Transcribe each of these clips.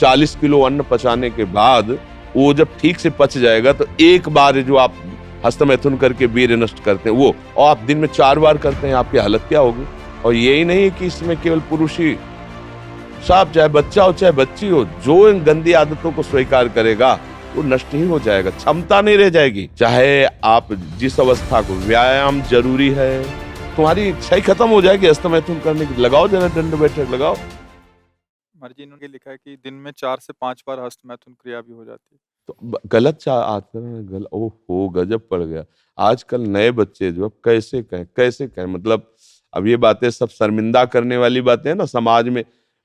40 kilo अन्न पचाने के बाद वो जब ठीक से पच जाएगा तो एक बार जो आप हस्तमैथुन करके वीर्य नष्ट करते हैं वो, और आप दिन में 4 बार करते हैं, आपकी हालत क्या होगी। और यही नहीं है कि इसमें केवल पुरुष ही, साहब चाहे बच्चा हो चाहे बच्ची हो, जो इन गंदी आदतों को स्वीकार करेगा वो नष्ट ही हो जाएगा, क्षमता नहीं रह जाएगी। चाहे आप जिस अवस्था को, व्यायाम जरूरी है, तुम्हारी इच्छा ही खत्म हो जाएगी हस्तमैथुन करने की। लगाओ जरा दंड बैठक लगाओ। मर्जी इन्होंने लिखा है कि दिन में 4 से 5 बार हस्तमैथुन क्रिया भी हो जाती है। तो गलत आचरण, ओहो गजब पड़ गया। आजकल नए बच्चे जो कैसे कहें, मतलब अब ये बातें सब शर्मिंदा करने वाली बातें हैं ना समाज में,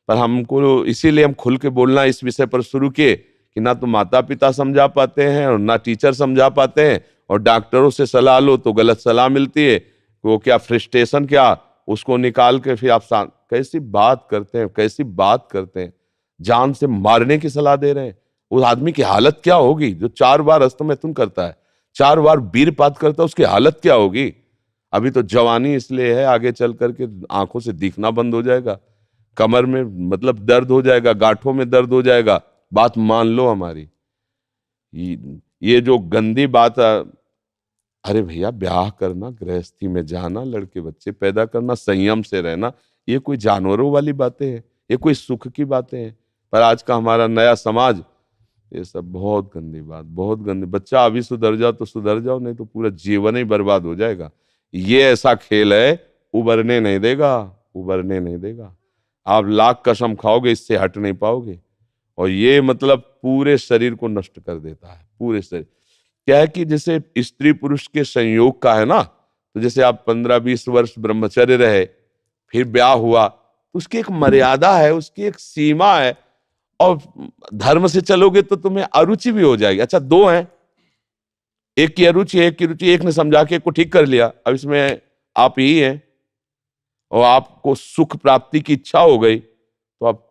पर हमको इसीलिए हम खुल के बोलना इस विषय पर शुरू किए कि ना तो माता पिता समझा पाते हैं और ना टीचर समझा पाते हैं, और डॉक्टरों से सलाह लो तो गलत सलाह मिलती है। वो क्या फ्रस्ट्रेशन, क्या उसको निकाल के फिर आप कैसी बात करते हैं, जान से मारने की सलाह दे रहे हैं। उस आदमी की हालत क्या होगी जो 4 बार हस्तमैथुन करता है, 4 बार वीरपात करता है, उसकी हालत क्या होगी। अभी तो जवानी इसलिए है, आगे चल करके आंखों से दिखना बंद हो जाएगा, कमर में मतलब दर्द हो जाएगा, गांठों में दर्द हो जाएगा। बात मान लो हमारी, ये जो गंदी बात, अरे भैया ब्याह करना, गृहस्थी में जाना, लड़के बच्चे पैदा करना, संयम से रहना, ये कोई जानवरों वाली बातें हैं, ये कोई सुख की बातें हैं। पर आज का हमारा नया समाज, ये सब बहुत गंदी बात, बहुत गंदी। बच्चा अभी सुधर जाओ तो सुधर जाओ, नहीं तो पूरा जीवन ही बर्बाद हो जाएगा। ये ऐसा खेल है, उबरने नहीं देगा। आप लाख कसम खाओगे, इससे हट नहीं पाओगे। और ये मतलब पूरे शरीर को नष्ट कर देता है, पूरे शरीर। क्या है कि जैसे स्त्री पुरुष के संयोग का है ना, तो जैसे आप 15-20 वर्ष ब्रह्मचर्य रहे, फिर ब्याह हुआ, तो उसकी एक मर्यादा है, उसकी एक सीमा है। और धर्म से चलोगे तो तुम्हें अरुचि भी हो जाएगी। अच्छा, 2 हैं, एक की अरुचि एक की रुचि, एक ने समझा के एक को ठीक कर लिया, अब इसमें आप ही हैं, और आपको सुख प्राप्ति की इच्छा हो गई, तो आप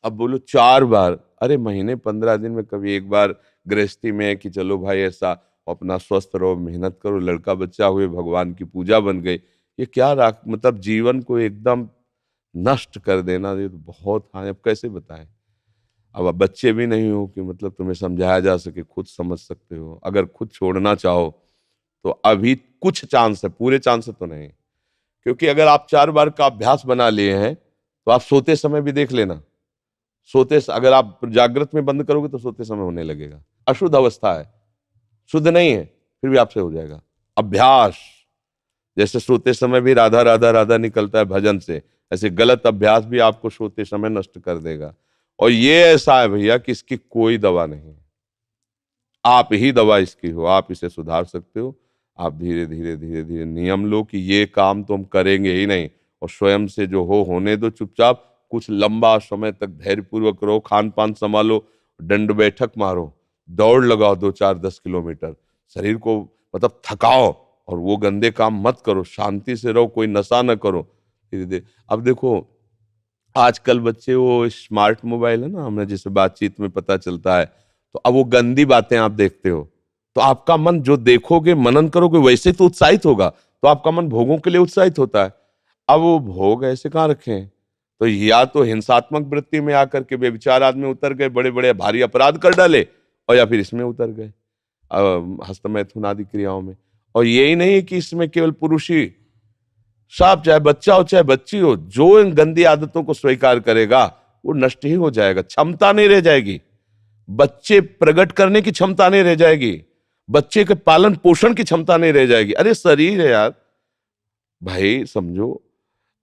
अब बोलो 4 बार, अरे महीने 15 दिन में कभी एक बार गृहस्थी में कि चलो भाई ऐसा अपना स्वस्थ रहो, मेहनत करो, लड़का बच्चा हुए, भगवान की पूजा बन गई। ये क्या मतलब जीवन को एकदम नष्ट कर देना, ये तो बहुत। हाँ, अब कैसे बताएं। अब आप बच्चे भी नहीं हो कि मतलब तुम्हें समझाया जा सके, खुद समझ सकते हो। अगर खुद छोड़ना चाहो तो अभी कुछ चांस है, पूरे चांस तो नहीं, क्योंकि अगर आप 4 बार का अभ्यास बना लिए हैं तो आप सोते समय भी देख लेना, अगर आप जागृत में बंद करोगे तो सोते समय होने लगेगा। अशुद्ध अवस्था है, शुद्ध नहीं है, फिर भी आपसे हो जाएगा। अभ्यास, जैसे सोते समय भी राधा राधा राधा निकलता है भजन से, ऐसे गलत अभ्यास भी आपको सोते समय नष्ट कर देगा। और ये ऐसा है भैया कि इसकी कोई दवा नहीं है, आप ही दवा इसकी हो, आप इसे सुधार सकते हो। आप धीरे धीरे नियम लो कि ये काम तो हम करेंगे ही नहीं, और स्वयं से जो होने दो चुपचाप। कुछ लंबा समय तक धैर्यपूर्वक रहो, खान पान संभालो, दंड बैठक मारो, दौड़ लगाओ 2-4-10 किलोमीटर, शरीर को मतलब थकाओ, और वो गंदे काम मत करो, शांति से रहो, कोई नशा न करो। धीरे धीरे अब देखो, आजकल बच्चे वो स्मार्ट मोबाइल है ना, हमें जैसे बातचीत में पता चलता है, तो अब वो गंदी बातें आप देखते हो, तो आपका मन जो देखोगे, मनन करोगे, वैसे तो उत्साहित होगा, तो आपका मन भोगों के लिए उत्साहित होता है। अब वो भोग ऐसे कहाँ रखें, तो या तो हिंसात्मक वृत्ति में आकर के बेविचार आदमी उतर गए, बड़े बड़े भारी अपराध कर डाले, और या फिर इसमें उतर गए, हस्तमैथुन आदि क्रियाओं में। और यही नहीं कि इसमें केवल पुरुष ही, साहब चाहे बच्चा हो चाहे बच्ची हो, जो इन गंदी आदतों को स्वीकार करेगा वो नष्ट ही हो जाएगा, क्षमता नहीं रह जाएगी। बच्चे प्रकट करने की क्षमता नहीं रह जाएगी, बच्चे के पालन पोषण की क्षमता नहीं रह जाएगी। अरे शरीर है यार भाई, समझो,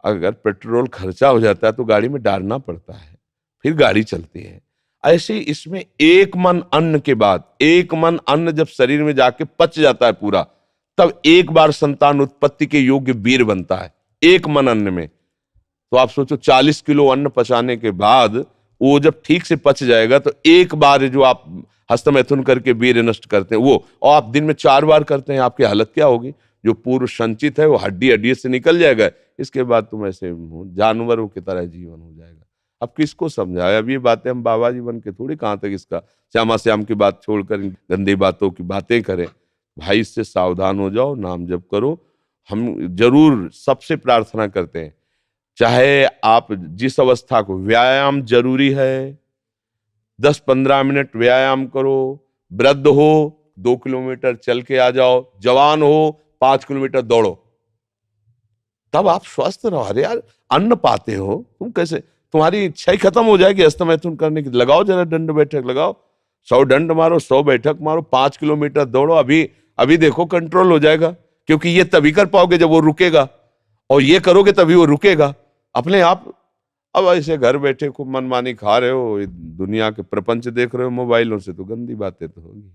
अगर पेट्रोल खर्चा हो जाता है तो गाड़ी में डालना पड़ता है, फिर गाड़ी चलती है। ऐसे ही इसमें एक मन अन्न के बाद, एक मन अन्न जब शरीर में जाके पच जाता है पूरा, तब एक बार संतान उत्पत्ति के योग्य वीर बनता है, एक मन अन्न में। तो आप सोचो 40 किलो अन्न पचाने के बाद वो जब ठीक से पच जाएगा तो एक बार जो आप हस्तमैथुन करके वीर्य नष्ट करते हैं वो, और आप दिन में 4 बार करते हैं, आपकी हालत क्या होगी। जो पूर्व संचित है वो हड्डी हड्डी से निकल जाएगा, इसके बाद तुम ऐसे जानवरों की तरह जीवन हो जाएगा। अब किसको समझाए, अब ये बातें हम बाबा जी बन के थोड़ी कहाँ तक इसका श्यामा श्याम की बात छोड़कर गंदी बातों की बातें करें। भाई इससे सावधान हो जाओ, नाम जप करो। हम जरूर सबसे प्रार्थना करते हैं, चाहे आप जिस अवस्था को, व्यायाम जरूरी है, 10-15 मिनट व्यायाम करो। वृद्ध हो 2 किलोमीटर चल के आ जाओ, जवान हो 5 किलोमीटर दौड़ो, तब आप स्वस्थ रहो। अरे यार, अन्न पाते हो तुम, कैसे तुम्हारी इच्छा ही खत्म हो जाएगी हस्तमैथुन करने की। लगाओ जरा दंड बैठक लगाओ, 100 दंड मारो, 100 बैठक मारो, 5 किलोमीटर दौड़ो। अभी अभी देखो कंट्रोल हो जाएगा, क्योंकि ये तभी कर पाओगे जब वो रुकेगा, और ये करोगे तभी वो रुकेगा अपने आप। अब ऐसे घर बैठे खूब मनमानी खा रहे हो, दुनिया के प्रपंच देख रहे हो मोबाइलों से, तो गंदी बातें तो होगी।